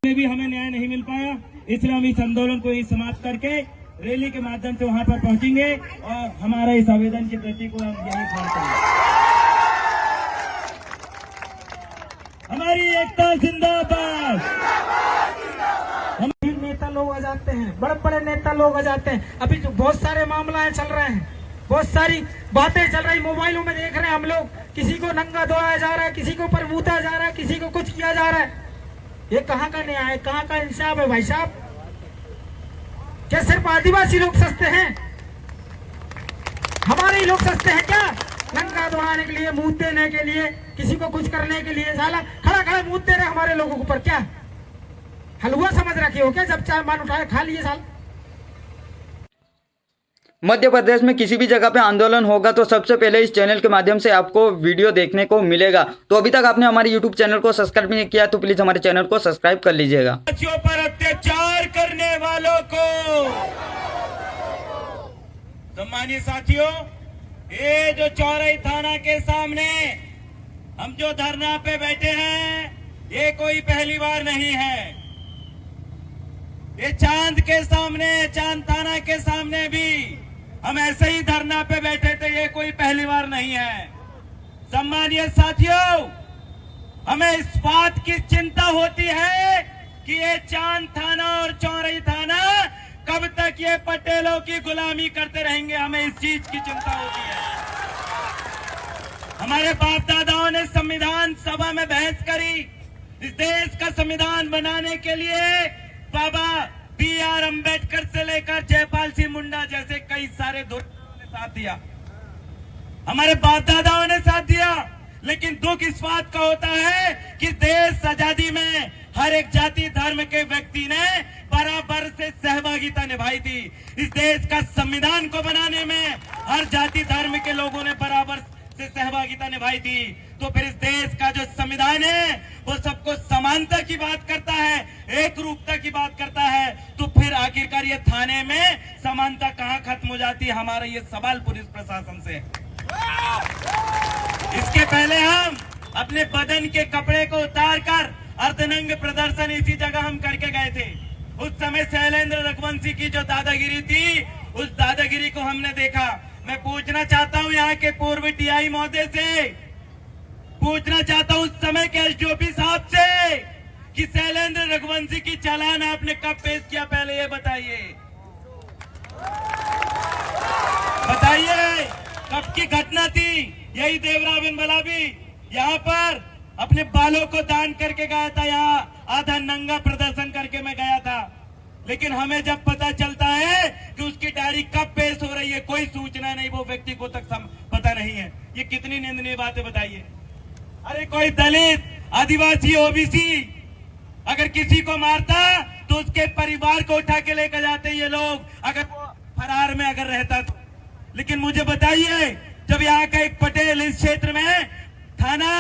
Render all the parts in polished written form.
में भी हमें न्याय नहीं मिल पाया, इसलिए हम इस आंदोलन को ही समाप्त करके रैली के माध्यम से वहां पर पहुंचेंगे और हमारा इस आवेदन की प्रति को हम यही करेंगे। हमारी एकता जिंदाबाद। हम नेता लोग आ जाते हैं, बड़े बड़े नेता लोग आ जाते हैं। अभी जो बहुत सारे मामला चल रहे हैं, बहुत सारी बातें चल रही, मोबाइलों में देख रहे हैं हम लोग, किसी को नंगा दौड़ाया जा रहा है, किसी को ऊपर मूता जा रहा है, किसी को कुछ किया जा रहा है। ये कहाँ का न्याय है, कहाँ का इंसाफ है भाई साहब? क्या सिर्फ आदिवासी लोग सस्ते हैं? हमारे ही लोग सस्ते हैं क्या? नंगा दौड़ाने के लिए, मूत देने के लिए, किसी को कुछ करने के लिए साला खड़ा खड़ा मूत दे रहे हमारे लोगों के ऊपर। क्या हलवा समझ रखे हो क्या? जब चाय मान उठाए खा लिए साल। मध्य प्रदेश में किसी भी जगह पे आंदोलन होगा तो सबसे पहले इस चैनल के माध्यम से आपको वीडियो देखने को मिलेगा। तो अभी तक आपने हमारे YouTube चैनल को सब्सक्राइब नहीं किया तो प्लीज हमारे चैनल को सब्सक्राइब कर लीजिएगा। बच्चों पर अत्याचार करने वालों को, सम्मानित साथियों, ये जो चौरई थाना के सामने हम जो धरना पे बैठे हैं, ये कोई पहली बार नहीं है। ये चांद के सामने, चांद थाना के सामने भी हम ऐसे ही धरना पे बैठे थे, ये कोई पहली बार नहीं है। सम्मानित साथियों, हमें इस बात की चिंता होती है कि ये चांद थाना और चौरई थाना कब तक ये पटेलों की गुलामी करते रहेंगे, हमें इस चीज की चिंता होती है। हमारे बाप दादाओं ने संविधान सभा में बहस करी, इस देश का संविधान बनाने के लिए बाबा B.R. अम्बेडकर से लेकर जयपाल सिंह मुंडा जैसे कई सारे धुरंधरों ने साथ दिया, हमारे बाप दादाओं ने साथ दिया। लेकिन दुख इस बात का होता है कि देश आजादी में हर एक जाति धर्म के व्यक्ति ने बराबर से सहभागिता निभाई थी। इस देश का संविधान को बनाने में हर जाति धर्म के लोगों ने बराबर से सहभागिता निभाई थी। तो फिर इस देश का जो संविधान है वो सबको समानता की बात करता है, एक रूपता की बात करता है, तो फिर आखिरकार ये थाने में समानता कहाँ खत्म हो जाती है? हमारा ये सवाल पुलिस प्रशासन से। इसके पहले हम अपने बदन के कपड़े को उतार कर अर्धनंग प्रदर्शन इसी जगह हम करके गए थे। उस समय शैलेंद्र रघुवंशी की जो दादागिरी थी, उस दादागिरी को हमने देखा। मैं पूछना चाहता हूं यहाँ के पूर्व टीआई महोदय से, पूछना चाहता हूं उस समय के एसडीओपी साहब से कि शैलेंद्र रघुवंशी की चालान आपने कब पेश किया, पहले ये बताइए। बताइए कब की घटना थी? यही देवरा बिन बलाबी यहाँ पर अपने बालों को दान करके गया था, यहाँ आधा नंगा प्रदर्शन करके मैं गया था। लेकिन हमें जब पता चलता है कि उसकी डायरी कब पेश हो रही है, कोई सूचना नहीं, वो व्यक्ति को तक पता नहीं है। ये कितनी निंदनीय बातें बताइए। अरे कोई दलित, आदिवासी, ओबीसी अगर किसी को मारता तो उसके परिवार को उठा के लेकर जाते ये लोग, अगर वो फरार में अगर रहता तो। लेकिन मुझे बताइए, जब यहाँ का एक पटेल इस क्षेत्र में थाना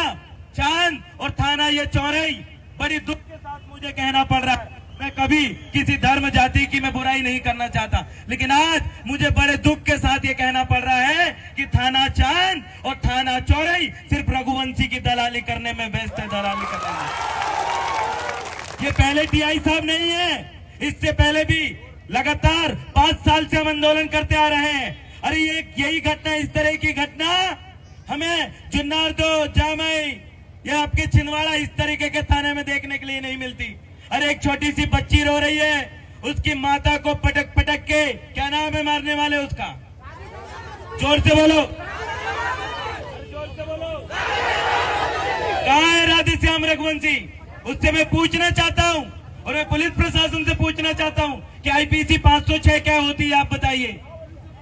चांद और थाना ये चौरई, बड़ी दुख के साथ मुझे कहना पड़ रहा है, मैं कभी किसी धर्म जाति की मैं बुराई नहीं करना चाहता, लेकिन आज मुझे बड़े दुख के साथ ये कहना पड़ रहा है कि थाना चांद और थाना चौरई सिर्फ रघुवंशी की दलाली करने में व्यस्त है, दलाली करने में। ये पहले टीआई साहब नहीं है, इससे पहले भी लगातार 5 साल से हम आंदोलन करते आ रहे हैं। अरे ये यही घटना, इस तरह की घटना हमें जुन्नारदो, जामई या आपके छिंदवाड़ा इस तरीके के थाने में देखने के लिए नहीं मिलती। अरे एक छोटी सी बच्ची रो रही है, उसकी माता को पटक पटक के, क्या नाम है मारने वाले उसका? जोर से बोलो, जोर से बोलो। कहाँ है राधेश्याम रघुवंशी? उससे मैं पूछना चाहता हूँ और मैं पुलिस प्रशासन से पूछना चाहता हूँ कि आईपीसी 506 क्या होती है, आप बताइए।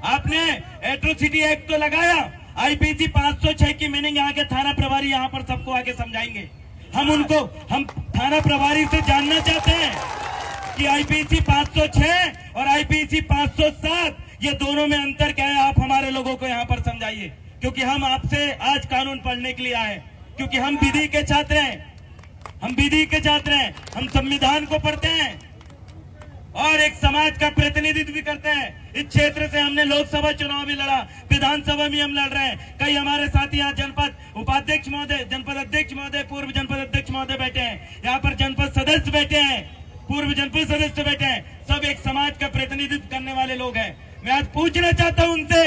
आपने एट्रोसिटी एक्ट तो लगाया, आईपीसी 506 की मीनिंग यहाँ के थाना प्रभारी यहाँ पर सबको आगे समझाएंगे। हम थाना प्रभारी से जानना चाहते हैं कि आईपीसी 506 और आईपीसी 507 ये दोनों में अंतर क्या है, आप हमारे लोगों को यहाँ पर समझाइए। क्योंकि हम आपसे आज कानून पढ़ने के लिए आए, क्योंकि हम विधि के छात्र हैं, हम विधि के छात्र हैं, हम संविधान को पढ़ते हैं और एक समाज का प्रतिनिधित्व भी करते हैं। इस क्षेत्र से हमने लोकसभा चुनाव भी लड़ा, विधानसभा भी हम लड़ रहे हैं। कई हमारे साथी यहाँ जनपद उपाध्यक्ष महोदय, जनपद अध्यक्ष महोदय, पूर्व जनपद अध्यक्ष महोदय बैठे हैं, यहाँ पर जनपद सदस्य बैठे हैं। पूर्व जनपद सदस्य बैठे हैं, सब एक समाज का प्रतिनिधित्व करने वाले लोग हैं। मैं आज पूछना चाहता हूं उनसे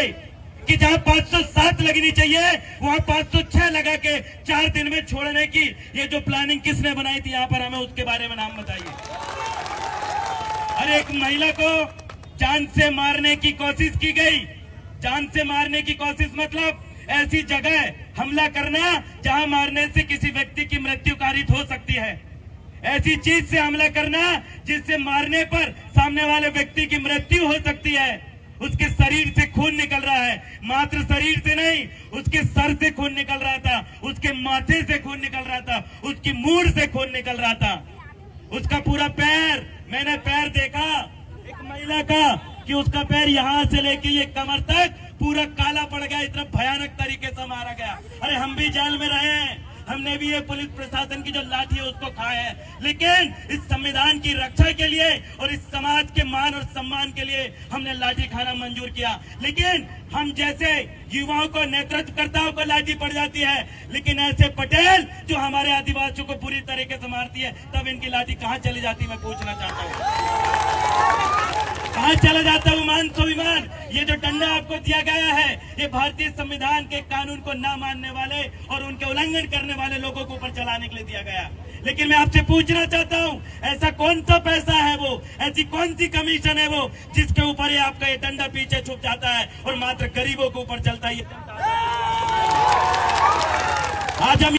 कि जहां 507 लगनी चाहिए वहां 506 लगा के 4 दिन में छोड़ने की ये जो प्लानिंग किसने बनाई थी, यहां पर हमें उसके बारे में नाम बताइए। अरे एक महिला को जान से मारने की कोशिश की गई। जान से मारने की कोशिश मतलब ऐसी जगह हमला करना जहां मारने से किसी व्यक्ति की मृत्यु कारित हो सकती है। ऐसी चीज से हमला करना जिससे मारने पर सामने वाले व्यक्ति की मृत्यु हो सकती है। उसके शरीर से खून निकल रहा है, मात्र शरीर से नहीं, उसके सर से खून निकल रहा था, उसके माथे से खून निकल रहा था, उसकी मूंछ से खून निकल रहा था, उसका पूरा पैर, मैंने पैर देखा एक महिला का कि उसका पैर यहां से लेके ये कमर तक पूरा काला पड़ गया, इतना भयानक तरीके से मारा गया। अरे हम भी जेल में रहे हैं, हमने भी ये पुलिस प्रशासन की जो लाठी है उसको खाया है, लेकिन इस संविधान की रक्षा के लिए और इस समाज के मान और सम्मान के लिए हमने लाठी खाना मंजूर किया। लेकिन हम जैसे युवाओं को, नेतृत्वकर्ताओं को लाठी पड़ जाती है, लेकिन ऐसे पटेल जो हमारे आदिवासियों को पूरी तरीके से मारती है, तब इनकी लाठी कहाँ चली जाती है, मैं पूछना चाहता हूँ। कहाँ चला जाता है मान स्वाभिमान? ये जो डंडा आपको दिया गया है, ये भारतीय संविधान के कानून को ना मानने वाले और उनके उल्लंघन करने वाले लोगों को ऊपर चलाने के लिए दिया गया। लेकिन मैं आपसे पूछना चाहता हूँ, ऐसा कौन सा पैसा है वो, ऐसी कौन सी कमीशन है वो जिसके ऊपर ये आपका ये डंडा पीछे छुप जाता है और मात्र गरीबों के ऊपर चलता है? आज हम